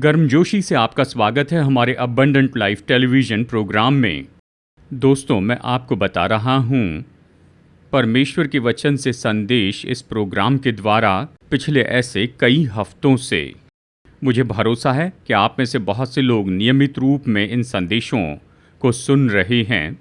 गर्मजोशी से आपका स्वागत है हमारे अबंडेंट लाइफ टेलीविज़न प्रोग्राम में। दोस्तों, मैं आपको बता रहा हूँ परमेश्वर के वचन से संदेश इस प्रोग्राम के द्वारा पिछले ऐसे कई हफ्तों से। मुझे भरोसा है कि आप में से बहुत से लोग नियमित रूप में इन संदेशों को सुन रहे हैं।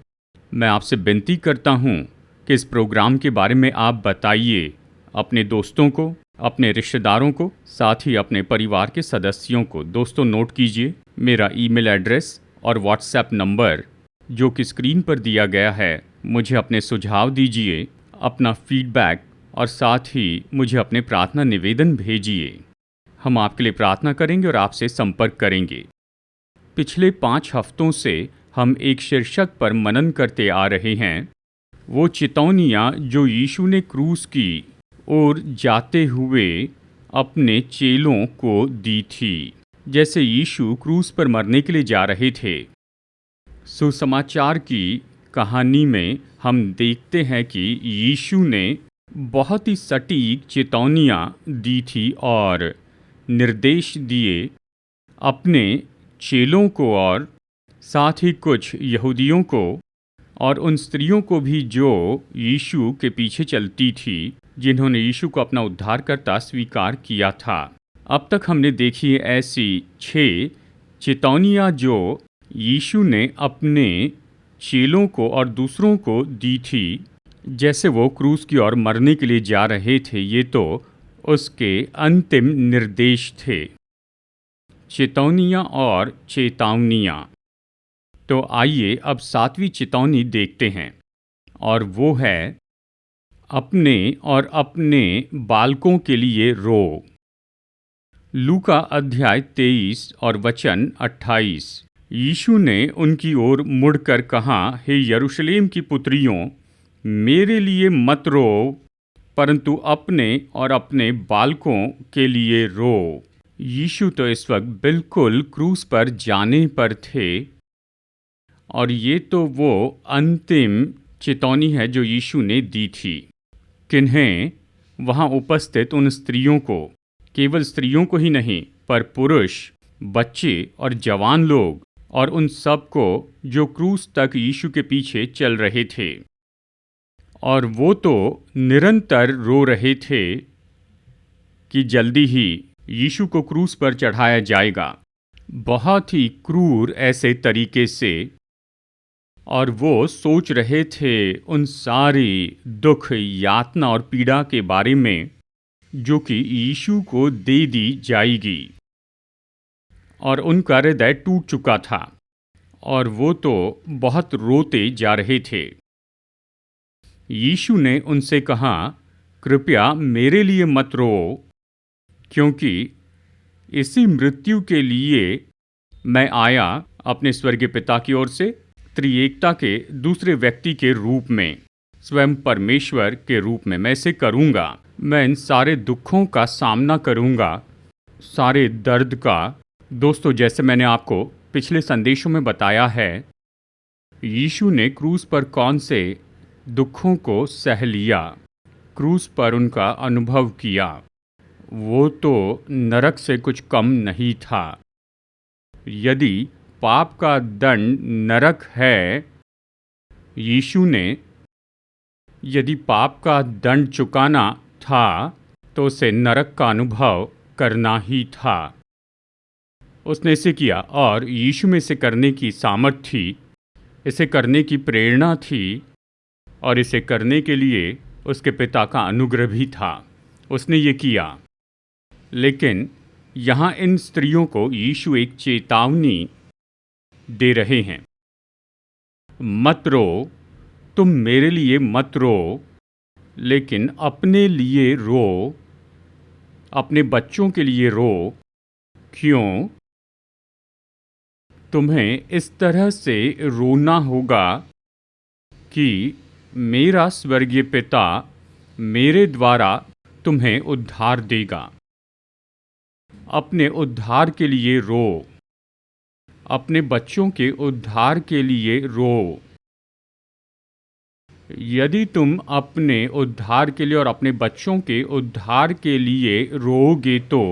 मैं आपसे विनती करता हूँ कि इस प्रोग्राम के बारे में आप बताइए अपने दोस्तों को, अपने रिश्तेदारों को, साथ ही अपने परिवार के सदस्यों को। दोस्तों, नोट कीजिए मेरा ईमेल एड्रेस और व्हाट्सएप नंबर जो कि स्क्रीन पर दिया गया है। मुझे अपने सुझाव दीजिए, अपना फीडबैक और साथ ही मुझे अपने प्रार्थना निवेदन भेजिए। हम आपके लिए प्रार्थना करेंगे और आपसे संपर्क करेंगे। पिछले 5 हफ्तों से हम एक शीर्षक पर मनन करते आ रहे हैं, वो चेतावनियाँ जो यीशु ने क्रूस की और जाते हुए अपने चेलों को दी थी। जैसे यीशु क्रूस पर मरने के लिए जा रहे थे, सुसमाचार की कहानी में हम देखते हैं कि यीशु ने बहुत ही सटीक चेतावनियाँ दी थी और निर्देश दिए अपने चेलों को और साथ ही कुछ यहूदियों को और उन स्त्रियों को भी जो यीशु के पीछे चलती थी, जिन्होंने यीशु को अपना उद्धारकर्ता स्वीकार किया था। अब तक हमने देखी ऐसी 6 चेतावनियाँ जो यीशु ने अपने चेलों को और दूसरों को दी थी, जैसे वो क्रूस की ओर मरने के लिए जा रहे थे। ये तो उसके अंतिम निर्देश थे, चेतावनियाँ और चेतावनियाँ। तो आइए अब 7वीं चेतावनी देखते हैं, और वो है अपने और अपने बालकों के लिए रो। लूका अध्याय 23 और वचन 28। यीशु ने उनकी ओर मुड़कर कहा, हे यरूशलेम की पुत्रियों, मेरे लिए मत रो, परंतु अपने और अपने बालकों के लिए रो। यीशु तो इस वक्त बिल्कुल क्रूस पर जाने पर थे, और ये तो वो अंतिम चेतावनी है जो यीशु ने दी थी। किन्हें? वहाँ उपस्थित उन स्त्रियों को, केवल स्त्रियों को ही नहीं, पर पुरुष, बच्चे और जवान लोग, और उन सब को जो क्रूस तक यीशु के पीछे चल रहे थे। और वो तो निरंतर रो रहे थे कि जल्दी ही यीशु को क्रूस पर चढ़ाया जाएगा, बहुत ही क्रूर ऐसे तरीके से। और वो सोच रहे थे उन सारी दुख, यातना और पीड़ा के बारे में जो कि यीशु को दे दी जाएगी। और उनका हृदय टूट चुका था और वो तो बहुत रोते जा रहे थे। यीशु ने उनसे कहा, कृपया मेरे लिए मत रो, क्योंकि इसी मृत्यु के लिए मैं आया अपने स्वर्गीय पिता की ओर से, त्रिएकता के दूसरे व्यक्ति के रूप में, स्वयं परमेश्वर के रूप में। मैं इसे करूँगा, मैं इन सारे दुखों का सामना करूँगा, सारे दर्द का। दोस्तों, जैसे मैंने आपको पिछले संदेशों में बताया है, यीशु ने क्रूस पर कौन से दुखों को सह लिया, क्रूस पर उनका अनुभव किया, वो तो नरक से कुछ कम नहीं था। यदि पाप का दंड नरक है, यीशु ने यदि पाप का दंड चुकाना था तो उसे नरक का अनुभव करना ही था। उसने इसे किया, और यीशु में इसे करने की सामर्थ्य थी, इसे करने की प्रेरणा थी, और इसे करने के लिए उसके पिता का अनुग्रह भी था। उसने ये किया। लेकिन यहाँ इन स्त्रियों को यीशु एक चेतावनी दे रहे हैं, मत रो, तुम मेरे लिए मत रो, लेकिन अपने लिए रो, अपने बच्चों के लिए रो। क्यों? तुम्हें इस तरह से रोना होगा कि मेरा स्वर्गीय पिता मेरे द्वारा तुम्हें उद्धार देगा। अपने उद्धार के लिए रो, अपने बच्चों के उद्धार के लिए रो। यदि तुम अपने उद्धार के लिए और अपने बच्चों के उद्धार के लिए रोओगे तो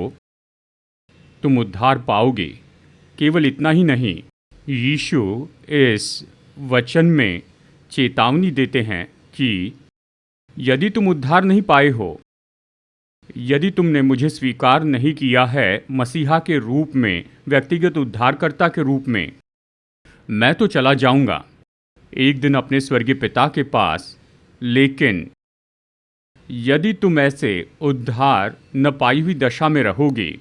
तुम उद्धार पाओगे। केवल इतना ही नहीं, यीशु इस वचन में चेतावनी देते हैं कि यदि तुम उद्धार नहीं पाए हो, यदि तुमने मुझे स्वीकार नहीं किया है मसीहा के रूप में, व्यक्तिगत उद्धारकर्ता के रूप में, मैं तो चला जाऊंगा एक दिन अपने स्वर्गीय पिता के पास, लेकिन यदि तुम ऐसे उद्धार न पाई हुई दशा में रहोगे,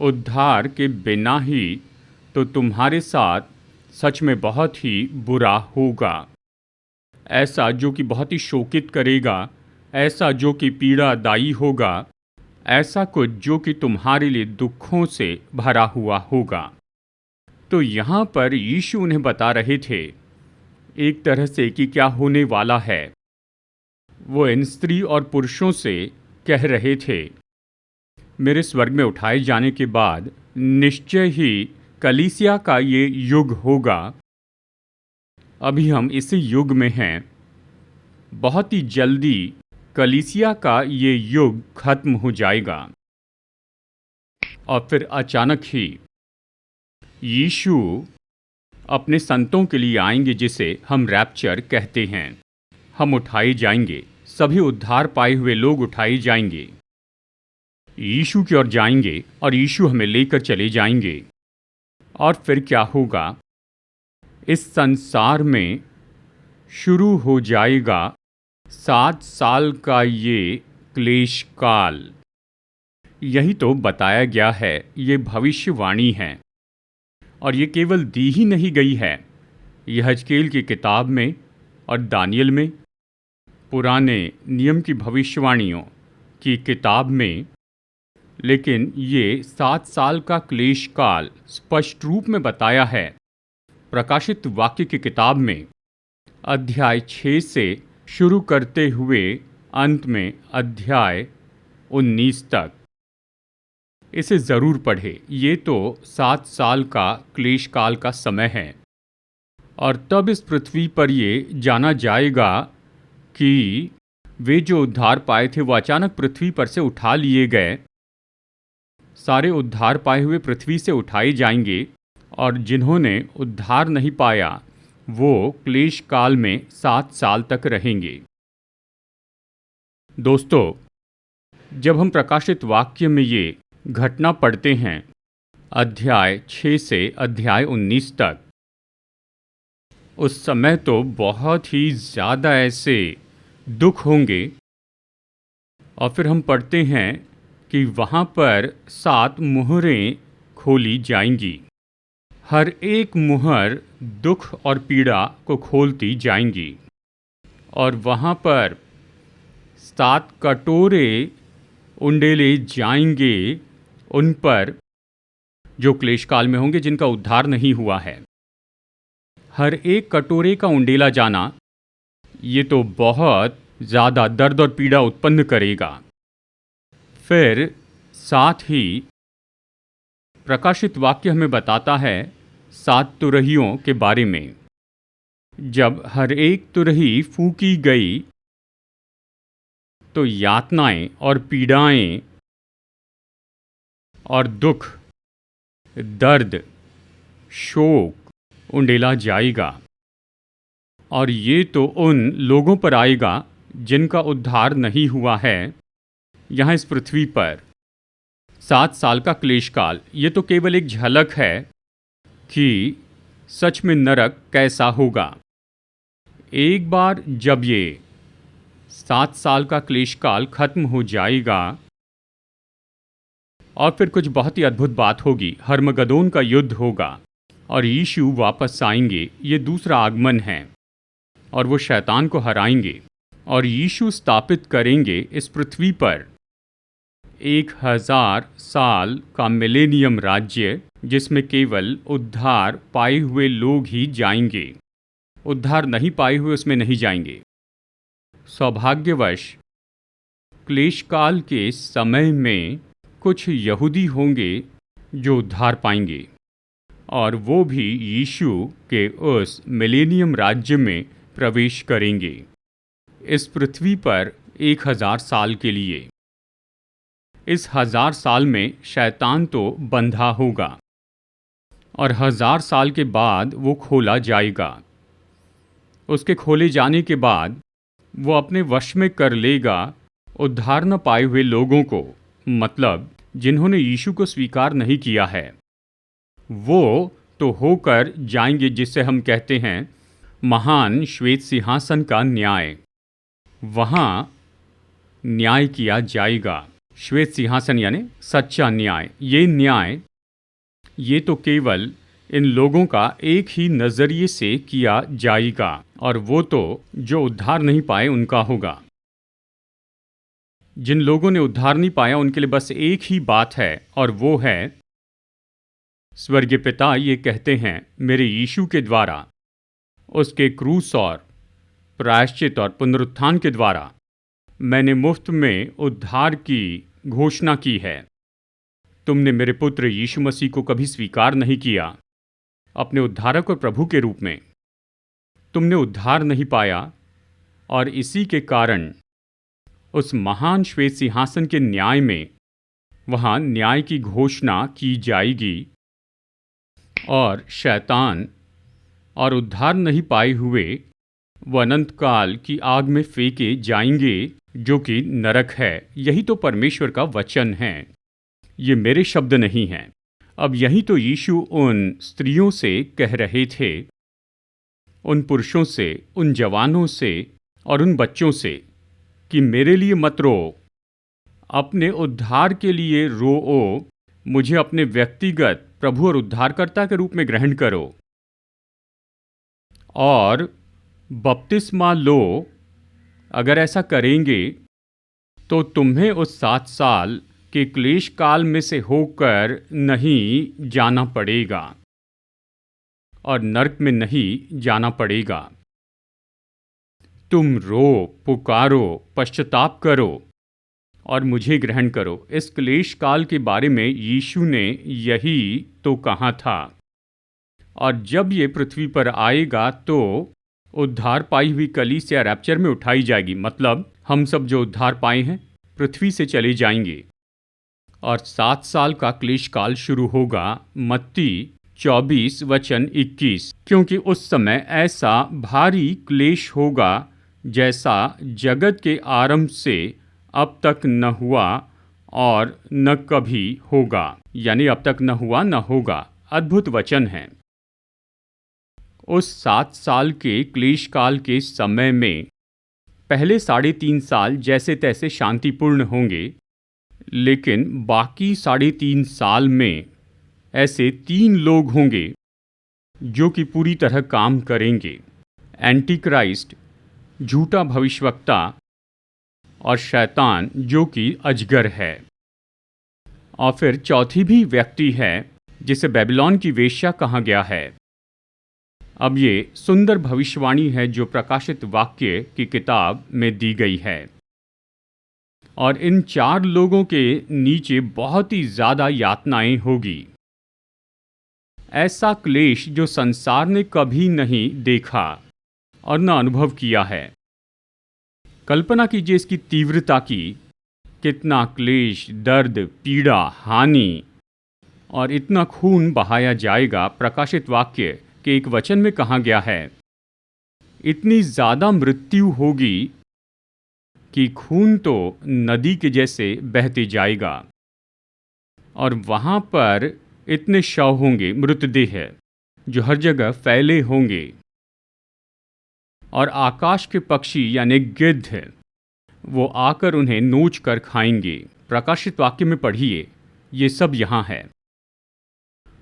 उद्धार के बिना ही, तो तुम्हारे साथ सच में बहुत ही बुरा होगा। ऐसा जो कि बहुत ही शोकित करेगा, ऐसा जो कि पीड़ादायी होगा, ऐसा कुछ जो कि तुम्हारे लिए दुखों से भरा हुआ होगा। तो यहाँ पर यीशु उन्हें बता रहे थे एक तरह से कि क्या होने वाला है। वो इन स्त्री और पुरुषों से कह रहे थे, मेरे स्वर्ग में उठाए जाने के बाद निश्चय ही कलीसिया का ये युग होगा। अभी हम इसी युग में हैं। बहुत ही जल्दी कलीसिया का ये युग खत्म हो जाएगा और फिर अचानक ही यीशु अपने संतों के लिए आएंगे, जिसे हम रैप्चर कहते हैं। हम उठाए जाएंगे, सभी उद्धार पाए हुए लोग उठाए जाएंगे, यीशु की ओर जाएंगे और यीशु हमें लेकर चले जाएंगे। और फिर क्या होगा? इस संसार में शुरू हो जाएगा 7 साल का ये क्लेश काल। यही तो बताया गया है, ये भविष्यवाणी है। और ये केवल दी ही नहीं गई है, यह हजकेल की किताब में और दानियल में, पुराने नियम की भविष्यवाणियों की किताब में, लेकिन ये 7 साल का क्लेश काल स्पष्ट रूप में बताया है प्रकाशित वाक्य की किताब में, अध्याय 6 से शुरू करते हुए अंत में अध्याय 19 तक। इसे ज़रूर पढ़े। ये तो 7 साल का क्लेश काल का समय है। और तब इस पृथ्वी पर ये जाना जाएगा कि वे जो उद्धार पाए थे वो अचानक पृथ्वी पर से उठा लिए गए। सारे उद्धार पाए हुए पृथ्वी से उठाए जाएंगे और जिन्होंने उद्धार नहीं पाया वो क्लेश काल में 7 साल तक रहेंगे। दोस्तों, जब हम प्रकाशित वाक्य में ये घटना पढ़ते हैं, अध्याय 6 से अध्याय 19 तक, उस समय तो बहुत ही ज़्यादा ऐसे दुख होंगे। और फिर हम पढ़ते हैं कि वहाँ पर 7 मुहरें खोली जाएंगी। हर एक मुहर दुख और पीड़ा को खोलती जाएंगी। और वहाँ पर 7 कटोरे उंडेले जाएंगे उन पर जो क्लेश काल में होंगे, जिनका उद्धार नहीं हुआ है। हर एक कटोरे का उंडेला जाना, ये तो बहुत ज़्यादा दर्द और पीड़ा उत्पन्न करेगा। फिर साथ ही प्रकाशित वाक्य हमें बताता है 7 तुरहियों के बारे में। जब हर एक तुरही फूंकी गई तो यातनाएं और पीड़ाएं और दुख, दर्द, शोक उंडेला जाएगा। और ये तो उन लोगों पर आएगा जिनका उद्धार नहीं हुआ है यहाँ इस पृथ्वी पर। 7 साल का क्लेश काल, ये तो केवल एक झलक है कि सच में नरक कैसा होगा। एक बार जब ये 7 साल का क्लेश काल खत्म हो जाएगा और फिर कुछ बहुत ही अद्भुत बात होगी। हर्मगदोन का युद्ध होगा और यीशु वापस आएंगे। ये दूसरा आगमन है और वो शैतान को हराएंगे और यीशु स्थापित करेंगे इस पृथ्वी पर 1000 साल का मिलेनियम राज्य, जिसमें केवल उद्धार पाए हुए लोग ही जाएंगे। उद्धार नहीं पाए हुए उसमें नहीं जाएंगे। सौभाग्यवश क्लेश काल के समय में कुछ यहूदी होंगे जो उद्धार पाएंगे और वो भी यीशु के उस मिलेनियम राज्य में प्रवेश करेंगे इस पृथ्वी पर 1000 साल के लिए। इस 1000 साल में शैतान तो बंधा होगा और 1000 साल के बाद वो खोला जाएगा। उसके खोले जाने के बाद वो अपने वश में कर लेगा उद्धार न पाए हुए लोगों को, मतलब जिन्होंने यीशु को स्वीकार नहीं किया है। वो तो होकर जाएंगे जिसे हम कहते हैं महान श्वेत सिंहासन का न्याय। वहाँ न्याय किया जाएगा। श्वेत सिंहासन यानी सच्चा न्याय। ये न्याय ये तो केवल इन लोगों का एक ही नज़रिए से किया जाएगा और वो तो जो उद्धार नहीं पाए उनका होगा। जिन लोगों ने उद्धार नहीं पाया उनके लिए बस एक ही बात है और वो है स्वर्गीय पिता ये कहते हैं मेरे यीशु के द्वारा, उसके क्रूस और प्रायश्चित और पुनरुत्थान के द्वारा मैंने मुफ्त में उद्धार की घोषणा की है। तुमने मेरे पुत्र यीशु मसीह को कभी स्वीकार नहीं किया अपने उद्धारक और प्रभु के रूप में। तुमने उद्धार नहीं पाया और इसी के कारण उस महान श्वेत सिंहासन के न्याय में वहाँ न्याय की घोषणा की जाएगी और शैतान और उद्धार नहीं पाए हुए वो अनंत काल की आग में फेंके जाएंगे जो कि नरक है। यही तो परमेश्वर का वचन है, ये मेरे शब्द नहीं हैं। अब यही तो यीशु उन स्त्रियों से कह रहे थे, उन पुरुषों से, उन जवानों से और उन बच्चों से कि मेरे लिए मत रो, अपने उद्धार के लिए रो, मुझे अपने व्यक्तिगत प्रभु और उद्धारकर्ता के रूप में ग्रहण करो और बपतिस्मा लो। अगर ऐसा करेंगे तो तुम्हें उस 7 साल के क्लेश काल में से होकर नहीं जाना पड़ेगा और नरक में नहीं जाना पड़ेगा। तुम रो, पुकारो, पश्चाताप करो और मुझे ग्रहण करो। इस क्लेश काल के बारे में यीशु ने यही तो कहा था। और जब ये पृथ्वी पर आएगा तो उद्धार पाई हुई कलीसिया रैप्चर में उठाई जाएगी, मतलब हम सब जो उद्धार पाए हैं पृथ्वी से चले जाएंगे और 7 साल का क्लेश काल शुरू होगा। मत्ती 24 वचन 21। क्योंकि उस समय ऐसा भारी क्लेश होगा जैसा जगत के आरंभ से अब तक न हुआ और न कभी होगा, यानी अब तक न हुआ न होगा। अद्भुत वचन है। उस 7 साल के क्लेश काल के समय में पहले 3.5 साल जैसे तैसे शांतिपूर्ण होंगे, लेकिन बाकी 3.5 साल में ऐसे 3 लोग होंगे जो कि पूरी तरह काम करेंगे। एंटी क्राइस्ट, झूठा भविष्यवक्ता और शैतान जो कि अजगर है। और फिर चौथी भी व्यक्ति है जिसे बेबीलोन की वेश्या कहा गया है। अब ये सुंदर भविष्यवाणी है जो प्रकाशित वाक्य की किताब में दी गई है। और इन 4 लोगों के नीचे बहुत ही ज़्यादा यातनाएं होगी। ऐसा क्लेश जो संसार ने कभी नहीं देखा और न अनुभव किया है। कल्पना कीजिए इसकी तीव्रता की। कितना क्लेश, दर्द, पीड़ा, हानि और इतना खून बहाया जाएगा। प्रकाशित वाक्य के एक वचन में कहा गया है, इतनी ज़्यादा मृत्यु होगी कि खून तो नदी के जैसे बहते जाएगा और वहाँ पर इतने शव होंगे, मृतदेह जो हर जगह फैले होंगे और आकाश के पक्षी यानी गिद्ध वो आकर उन्हें नोच कर खाएंगे। प्रकाशित वाक्य में पढ़िए, ये सब यहाँ है।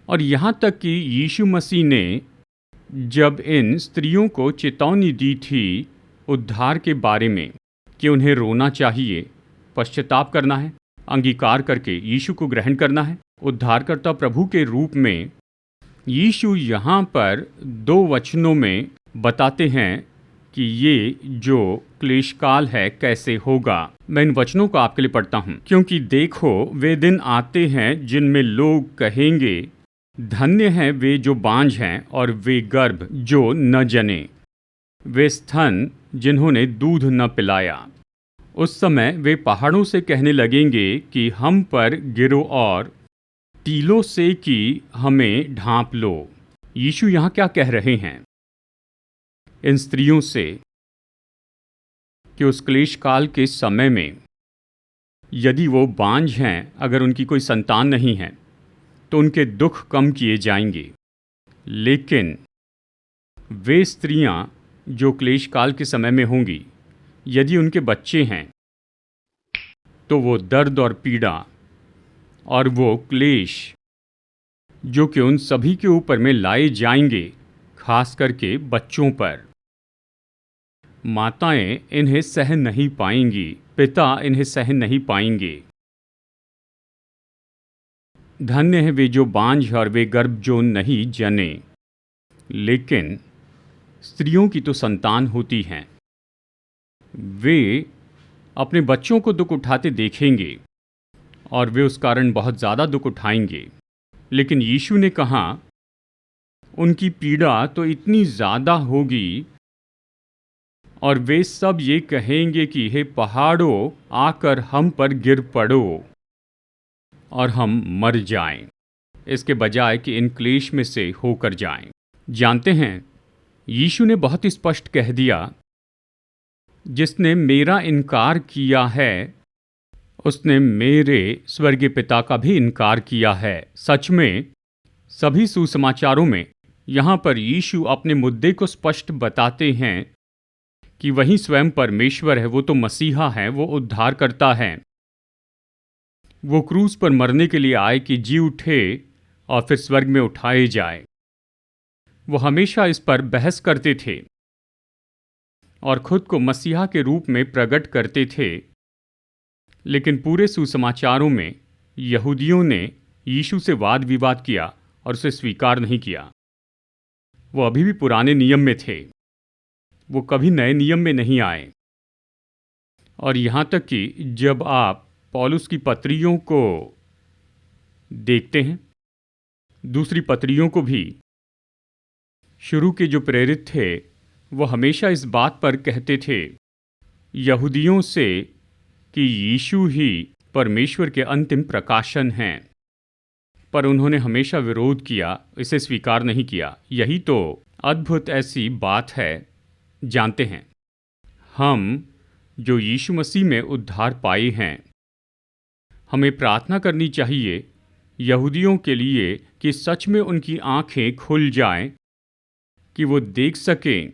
और यहाँ तक कि यीशु मसीह ने जब इन स्त्रियों को चेतावनी दी थी उद्धार के बारे में कि उन्हें रोना चाहिए, पश्चाताप करना है, अंगीकार करके यीशु को ग्रहण करना है उद्धारकर्ता प्रभु के रूप में, यीशु यहाँ पर 2 वचनों में बताते हैं कि ये जो क्लेशकाल है कैसे होगा। मैं इन वचनों को आपके लिए पढ़ता हूँ। क्योंकि देखो वे दिन आते हैं जिनमें लोग कहेंगे, धन्य हैं वे जो बांझ हैं और वे गर्भ जो न जने, वे स्तन जिन्होंने दूध न पिलाया उस समय वे पहाड़ों से कहने लगेंगे कि हम पर गिरो और टीलों से कि हमें ढांप लो। यीशु यहाँ क्या कह रहे हैं इन स्त्रियों से कि उस क्लेश काल के समय में यदि वो बांझ हैं, अगर उनकी कोई संतान नहीं है, तो उनके दुख कम किए जाएंगे। लेकिन वे स्त्रियां जो क्लेश काल के समय में होंगी, यदि उनके बच्चे हैं, तो वो दर्द और पीड़ा और वो क्लेश जो कि उन सभी के ऊपर में लाए जाएंगे, खास करके बच्चों पर। माताएं इन्हें सहन नहीं पाएंगी, पिता इन्हें सहन नहीं पाएंगे। धन्य है वे जो बांझ और वे गर्भ जो नहीं जने। लेकिन स्त्रियों की तो संतान होती हैं, वे अपने बच्चों को दुख उठाते देखेंगे और वे उस कारण बहुत ज़्यादा दुख उठाएंगे। लेकिन यीशु ने कहा उनकी पीड़ा तो इतनी ज़्यादा होगी और वे सब ये कहेंगे कि हे पहाड़ों, आकर हम पर गिर पड़ो और हम मर जाएं, इसके बजाय कि इन क्लेश में से होकर जाएं। जानते हैं, यीशु ने बहुत ही स्पष्ट कह दिया, जिसने मेरा इनकार किया है उसने मेरे स्वर्गीय पिता का भी इनकार किया है। सच में सभी सुसमाचारों में यहाँ पर यीशु अपने मुद्दे को स्पष्ट बताते हैं कि वही स्वयं परमेश्वर है, वो तो मसीहा है, वो उद्धार करता है। वो क्रूस पर मरने के लिए आए कि जी उठे और फिर स्वर्ग में उठाए जाए। वो हमेशा इस पर बहस करते थे और खुद को मसीहा के रूप में प्रकट करते थे। लेकिन पूरे सुसमाचारों में यहूदियों ने यीशु से वाद विवाद किया और उसे स्वीकार नहीं किया। वो अभी भी पुराने नियम में थे, वो कभी नए नियम में नहीं आए। और यहाँ तक कि जब आप पौलुस की पत्रियों को देखते हैं, दूसरी पत्रियों को भी, शुरू के जो प्रेरित थे वो हमेशा इस बात पर कहते थे यहूदियों से कि यीशु ही परमेश्वर के अंतिम प्रकाशन हैं, पर उन्होंने हमेशा विरोध किया, इसे स्वीकार नहीं किया। यही तो अद्भुत ऐसी बात है। जानते हैं, हम जो यीशु मसीह में उद्धार पाए हैं, हमें प्रार्थना करनी चाहिए यहूदियों के लिए कि सच में उनकी आंखें खुल जाएं, कि वो देख सकें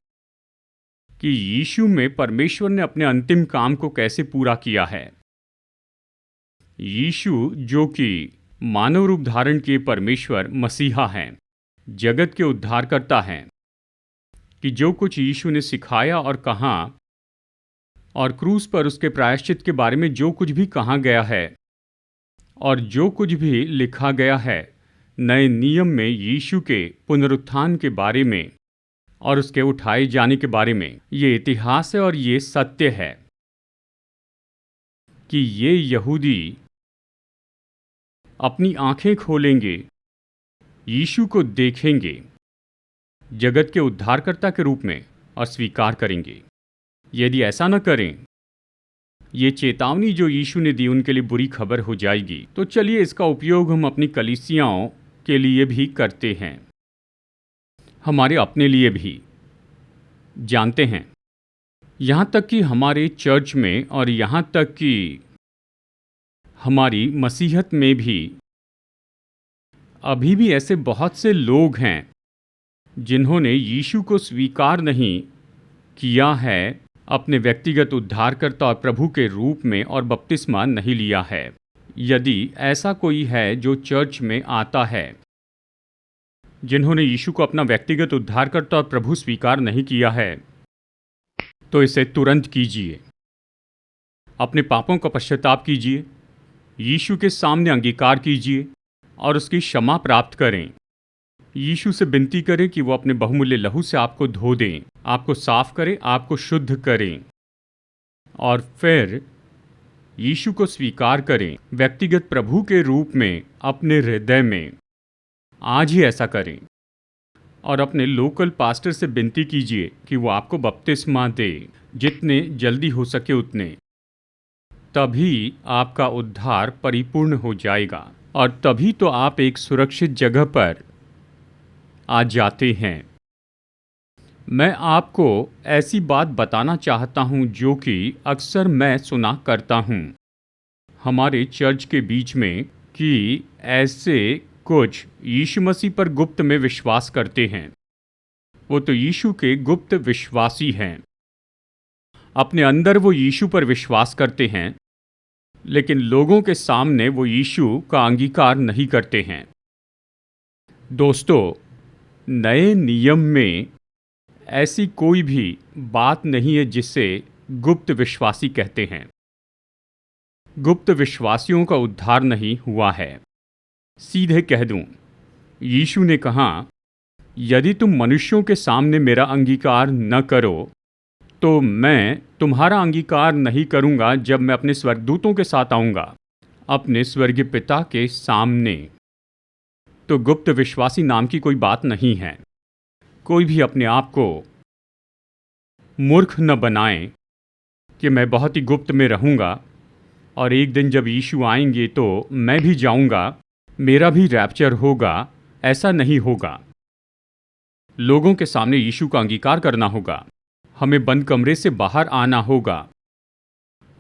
कि यीशु में परमेश्वर ने अपने अंतिम काम को कैसे पूरा किया है। यीशु जो कि मानव रूप धारण किए परमेश्वर मसीहा हैं, जगत के उद्धारकर्ता हैं, कि जो कुछ यीशु ने सिखाया और कहा और क्रूस पर उसके प्रायश्चित के बारे में जो कुछ भी कहा गया है और जो कुछ भी लिखा गया है नए नियम में यीशु के पुनरुत्थान के बारे में और उसके उठाए जाने के बारे में, ये इतिहास है और ये सत्य है कि ये यहूदी अपनी आंखें खोलेंगे, यीशु को देखेंगे जगत के उद्धारकर्ता के रूप में और स्वीकार करेंगे। यदि ऐसा न करें, ये चेतावनी जो यीशु ने दी उनके लिए बुरी खबर हो जाएगी। तो चलिए इसका उपयोग हम अपनी कलीसियाओं के लिए भी करते हैं, हमारे अपने लिए भी। जानते हैं, यहाँ तक कि हमारे चर्च में और यहाँ तक कि हमारी मसीहत में भी अभी भी ऐसे बहुत से लोग हैं जिन्होंने यीशु को स्वीकार नहीं किया है अपने व्यक्तिगत उद्धारकर्ता और प्रभु के रूप में, और बपतिस्मा नहीं लिया है। यदि ऐसा कोई है जो चर्च में आता है जिन्होंने यीशु को अपना व्यक्तिगत उद्धारकर्ता और प्रभु स्वीकार नहीं किया है, तो इसे तुरंत कीजिए। अपने पापों का पश्चाताप कीजिए, यीशु के सामने अंगीकार कीजिए और उसकी क्षमा प्राप्त करें। यीशु से विनती करें कि वो अपने बहुमूल्य लहू से आपको धो दें, आपको साफ करें, आपको शुद्ध करें, और फिर यीशु को स्वीकार करें व्यक्तिगत प्रभु के रूप में अपने हृदय में। आज ही ऐसा करें और अपने लोकल पास्टर से विनती कीजिए कि वो आपको बपतिस्मा दे, जितने जल्दी हो सके उतने। तभी आपका उद्धार परिपूर्ण हो जाएगा और तभी तो आप एक सुरक्षित जगह पर आ जाते हैं। मैं आपको ऐसी बात बताना चाहता हूं जो कि अक्सर मैं सुना करता हूं हमारे चर्च के बीच में, कि ऐसे कुछ यीशु मसीह पर गुप्त में विश्वास करते हैं। वो तो यीशु के गुप्त विश्वासी हैं। अपने अंदर वो यीशु पर विश्वास करते हैं, लेकिन लोगों के सामने वो यीशु का अंगीकार नहीं करते हैं। दोस्तों, नए नियम में ऐसी कोई भी बात नहीं है जिसे गुप्त विश्वासी कहते हैं। गुप्त विश्वासियों का उद्धार नहीं हुआ है। सीधे कह दूं, यीशु ने कहा, यदि तुम मनुष्यों के सामने मेरा अंगीकार न करो तो मैं तुम्हारा अंगीकार नहीं करूंगा जब मैं अपने स्वर्गदूतों के साथ आऊंगा, अपने स्वर्गीय पिता के सामने। तो गुप्त विश्वासी नाम की कोई बात नहीं है। कोई भी अपने आप को मूर्ख न बनाए कि मैं बहुत ही गुप्त में रहूंगा और एक दिन जब यीशु आएंगे तो मैं भी जाऊंगा, मेरा भी रैप्चर होगा। ऐसा नहीं होगा। लोगों के सामने यीशु का अंगीकार करना होगा। हमें बंद कमरे से बाहर आना होगा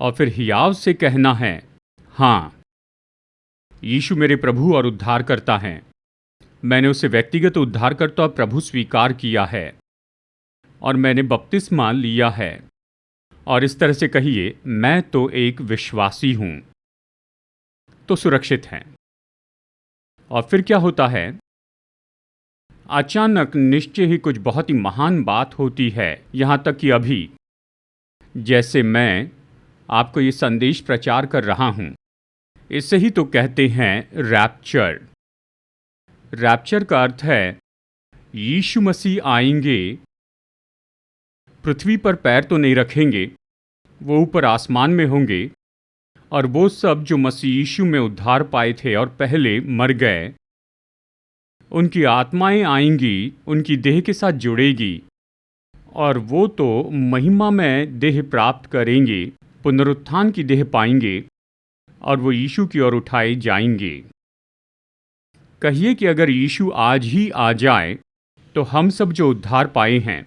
और फिर हियाव से कहना है, हाँ, यीशु मेरे प्रभु और उद्धारकर्ता हैं। मैंने उसे व्यक्तिगत उद्धारकर्ता और प्रभु स्वीकार किया है और मैंने बपतिस्मा लिया है। और इस तरह से कहिए, मैं तो एक विश्वासी हूं, तो सुरक्षित हैं। और फिर क्या होता है? अचानक निश्चय ही कुछ बहुत ही महान बात होती है। यहां तक कि अभी जैसे मैं आपको ये संदेश प्रचार कर रहा हूं, इसे ही तो कहते हैं रैप्चर। रैप्चर का अर्थ है यीशु मसीह आएंगे, पृथ्वी पर पैर तो नहीं रखेंगे, वो ऊपर आसमान में होंगे और वो सब जो मसीह यीशु में उद्धार पाए थे और पहले मर गए, उनकी आत्माएं आएंगी, उनकी देह के साथ जुड़ेगी और वो तो महिमा में देह प्राप्त करेंगे, पुनरुत्थान की देह पाएंगे और वो यीशु की ओर उठाए जाएंगे। कहिए कि अगर यीशु आज ही आ जाए तो हम सब जो उद्धार पाए हैं,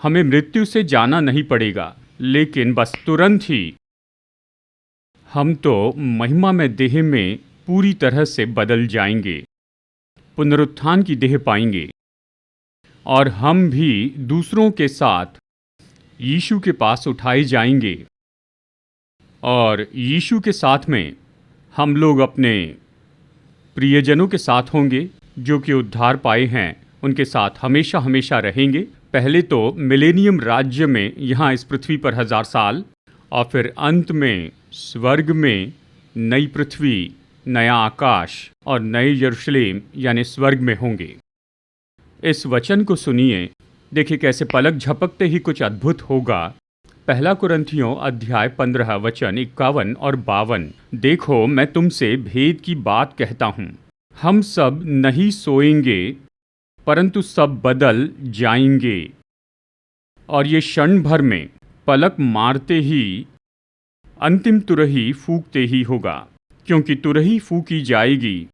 हमें मृत्यु से जाना नहीं पड़ेगा, लेकिन बस तुरंत ही हम तो महिमा में देह में पूरी तरह से बदल जाएंगे, पुनरुत्थान की देह पाएंगे और हम भी दूसरों के साथ यीशु के पास उठाए जाएंगे। और यीशु के साथ में हम लोग अपने प्रियजनों के साथ होंगे जो कि उद्धार पाए हैं, उनके साथ हमेशा हमेशा रहेंगे। पहले तो मिलेनियम राज्य में यहाँ इस पृथ्वी पर 1000 साल और फिर अंत में स्वर्ग में नई पृथ्वी, नया आकाश और नए यरूशलेम यानी स्वर्ग में होंगे। इस वचन को सुनिए, देखिए कैसे पलक झपकते ही कुछ अद्भुत होगा। पहला कुरिन्थियों अध्याय 15 वचन 51 और 52। देखो, मैं तुमसे भेद की बात कहता हूँ, हम सब नहीं सोएंगे परंतु सब बदल जाएंगे और ये क्षण भर में पलक मारते ही अंतिम तुरही फूंकते ही होगा, क्योंकि तुरही फूंकी जाएगी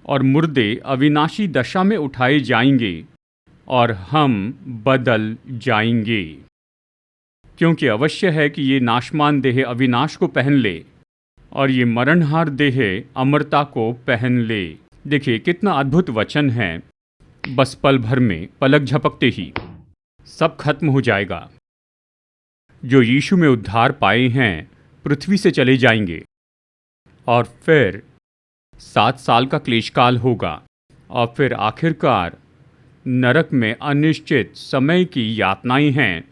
और मुर्दे अविनाशी दशा में उठाए जाएंगे और हम बदल जाएंगे। क्योंकि अवश्य है कि ये नाशमान देह अविनाश को पहन ले और ये मरणहार देह अमरता को पहन ले। देखिए कितना अद्भुत वचन है। बस पल भर में, पलक झपकते ही सब खत्म हो जाएगा। जो यीशु में उद्धार पाए हैं पृथ्वी से चले जाएंगे और फिर 7 साल का क्लेशकाल होगा और फिर आखिरकार नरक में अनिश्चित समय की यातनाएं हैं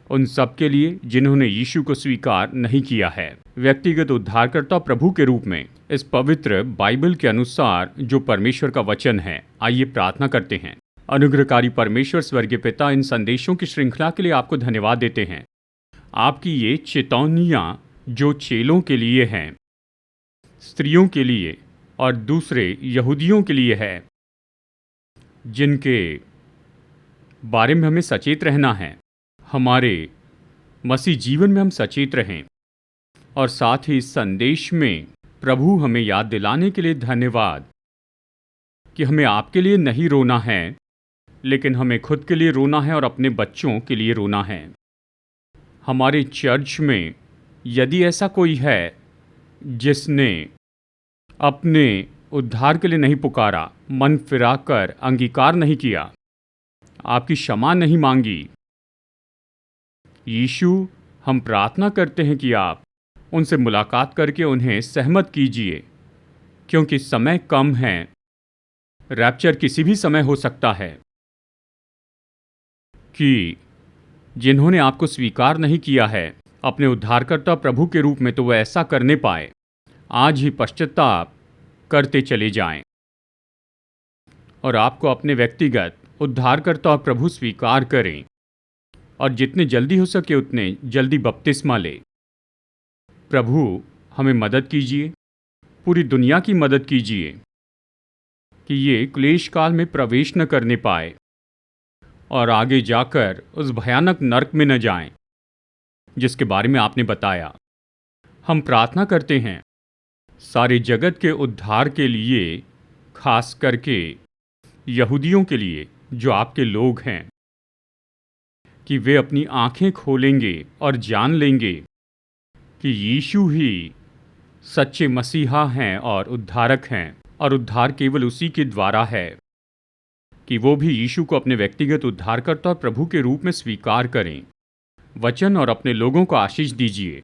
उन सब के लिए जिन्होंने यीशु को स्वीकार नहीं किया है व्यक्तिगत उद्धारकर्ता प्रभु के रूप में। इस पवित्र बाइबल के अनुसार जो परमेश्वर का वचन है, आइए प्रार्थना करते हैं। अनुग्रहकारी परमेश्वर स्वर्गीय पिता, इन संदेशों की श्रृंखला के लिए आपको धन्यवाद देते हैं। आपकी ये चेतावनियाँ जो चेलों के लिए हैं, स्त्रियों के लिए और दूसरे यहूदियों के लिए है, जिनके बारे में हमें सचेत रहना है, हमारे मसीह जीवन में हम सचेत रहें और साथ ही इस संदेश में प्रभु हमें याद दिलाने के लिए धन्यवाद कि हमें आपके लिए नहीं रोना है, लेकिन हमें खुद के लिए रोना है और अपने बच्चों के लिए रोना है। हमारे चर्च में यदि ऐसा कोई है जिसने अपने उद्धार के लिए नहीं पुकारा, मन फिराकर अंगीकार नहीं किया, आपकी क्षमा नहीं मांगी, यीशु, हम प्रार्थना करते हैं कि आप उनसे मुलाकात करके उन्हें सहमत कीजिए, क्योंकि समय कम है। रैप्चर किसी भी समय हो सकता है। कि जिन्होंने आपको स्वीकार नहीं किया है अपने उद्धारकर्ता प्रभु के रूप में, तो वह ऐसा करने पाए। आज ही पश्चाताप करते चले जाएं और आपको अपने व्यक्तिगत उद्धारकर्ता और प्रभु स्वीकार करें, और जितने जल्दी हो सके उतने जल्दी बपतिस्मा ले। प्रभु हमें मदद कीजिए, पूरी दुनिया की मदद कीजिए कि ये क्लेश काल में प्रवेश न करने पाए और आगे जाकर उस भयानक नरक में न जाएं जिसके बारे में आपने बताया। हम प्रार्थना करते हैं सारे जगत के उद्धार के लिए, खास करके यहूदियों के लिए जो आपके लोग हैं, कि वे अपनी आंखें खोलेंगे और जान लेंगे कि यीशु ही सच्चे मसीहा हैं और उद्धारक हैं, और उद्धार केवल उसी के द्वारा है। कि वो भी यीशु को अपने व्यक्तिगत उद्धारकर्ता और प्रभु के रूप में स्वीकार करें। वचन और अपने लोगों को आशीष दीजिए।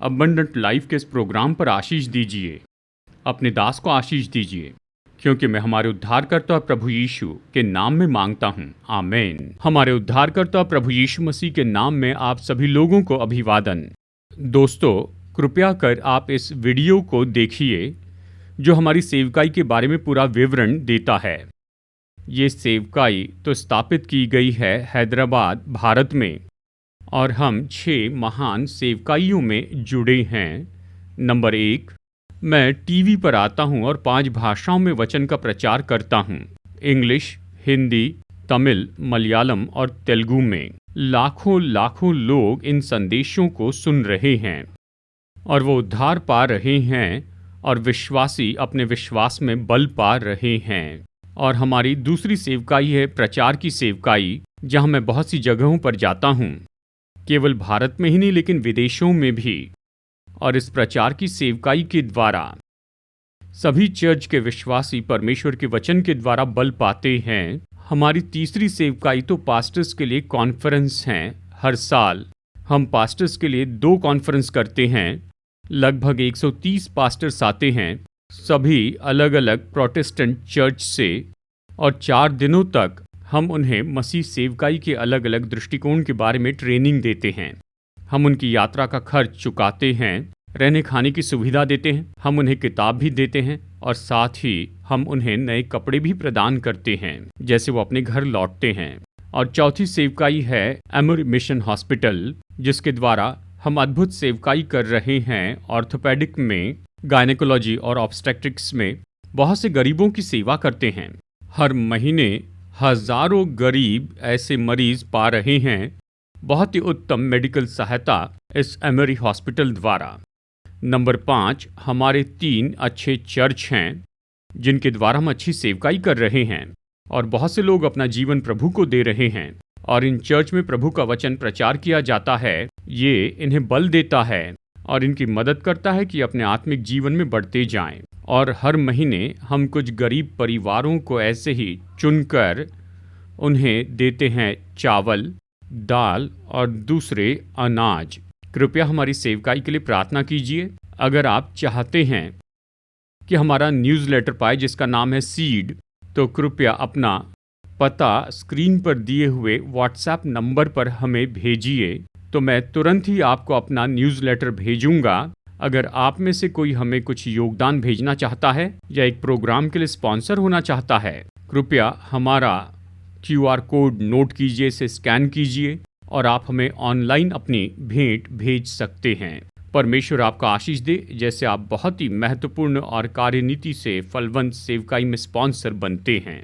अबंडेंट लाइफ के इस प्रोग्राम पर आशीष दीजिए। अपने दास को आशीष दीजिए, क्योंकि मैं हमारे उद्धारकर्ता प्रभु यीशु के नाम में मांगता हूँ, आमीन। हमारे उद्धारकर्ता प्रभु यीशु मसीह के नाम में आप सभी लोगों को अभिवादन। दोस्तों, कृपया कर आप इस वीडियो को देखिए जो हमारी सेवकाई के बारे में पूरा विवरण देता है। ये सेवकाई तो स्थापित की गई है हैदराबाद, भारत में, और हम 6 महान सेवकाइयों में जुड़े हैं। नंबर 1, मैं टीवी पर आता हूँ और 5 भाषाओं में वचन का प्रचार करता हूँ। इंग्लिश, हिंदी, तमिल, मलयालम और तेलुगु में। लाखों लाखों लोग इन संदेशों को सुन रहे हैं और वो उद्धार पा रहे हैं, और विश्वासी अपने विश्वास में बल पा रहे हैं। और हमारी दूसरी सेवकाई है प्रचार की सेवकाई, जहाँ मैं बहुत सी जगहों पर जाता हूँ, केवल भारत में ही नहीं लेकिन विदेशों में भी। और इस प्रचार की सेवकाई के द्वारा सभी चर्च के विश्वासी परमेश्वर के वचन के द्वारा बल पाते हैं। हमारी तीसरी सेवकाई तो पास्टर्स के लिए कॉन्फ्रेंस हैं। हर साल हम पास्टर्स के लिए 2 कॉन्फ्रेंस करते हैं। लगभग 130 पास्टर्स आते हैं, सभी अलग अलग प्रोटेस्टेंट चर्च से, और 4 दिनों तक हम उन्हें मसीह सेवकाई के अलग अलग दृष्टिकोण के बारे में ट्रेनिंग देते हैं। हम उनकी यात्रा का खर्च चुकाते हैं, रहने खाने की सुविधा देते हैं, हम उन्हें किताब भी देते हैं, और साथ ही हम उन्हें नए कपड़े भी प्रदान करते हैं जैसे वो अपने घर लौटते हैं। और चौथी सेवकाई है एमोरी मिशन हॉस्पिटल, जिसके द्वारा हम अद्भुत सेवकाई कर रहे हैं। ऑर्थोपेडिक में, गायनेकोलॉजी और ऑब्स्टेट्रिक्स में बहुत से गरीबों की सेवा करते हैं। हर महीने हजारों गरीब ऐसे मरीज पा रहे हैं बहुत ही उत्तम मेडिकल सहायता इस एमोरी हॉस्पिटल द्वारा। नंबर 5, हमारे 3 अच्छे चर्च हैं जिनके द्वारा हम अच्छी सेवकाई कर रहे हैं, और बहुत से लोग अपना जीवन प्रभु को दे रहे हैं। और इन चर्च में प्रभु का वचन प्रचार किया जाता है। ये इन्हें बल देता है और इनकी मदद करता है कि अपने आत्मिक जीवन में बढ़ते जाएं। और हर महीने हम कुछ गरीब परिवारों को ऐसे ही चुनकर उन्हें देते हैं चावल, दाल और दूसरे अनाज। कृपया हमारी सेवकाई के लिए प्रार्थना कीजिए। अगर आप चाहते हैं कि हमारा न्यूज़लेटर पाए जिसका नाम है सीड, तो कृपया अपना पता स्क्रीन पर दिए हुए व्हाट्सएप नंबर पर हमें भेजिए, तो मैं तुरंत ही आपको अपना न्यूज़लेटर भेजूंगा। अगर आप में से कोई हमें कुछ योगदान भेजना चाहता है या एक प्रोग्राम के लिए स्पॉन्सर होना चाहता है, कृपया हमारा QR कोड नोट कीजिए, इसे स्कैन कीजिए और आप हमें ऑनलाइन अपनी भेंट भेज सकते हैं। परमेश्वर आपका आशीष दे, जैसे आप बहुत ही महत्वपूर्ण और कार्यनीति से फलवंत सेवकाई में स्पॉन्सर बनते हैं।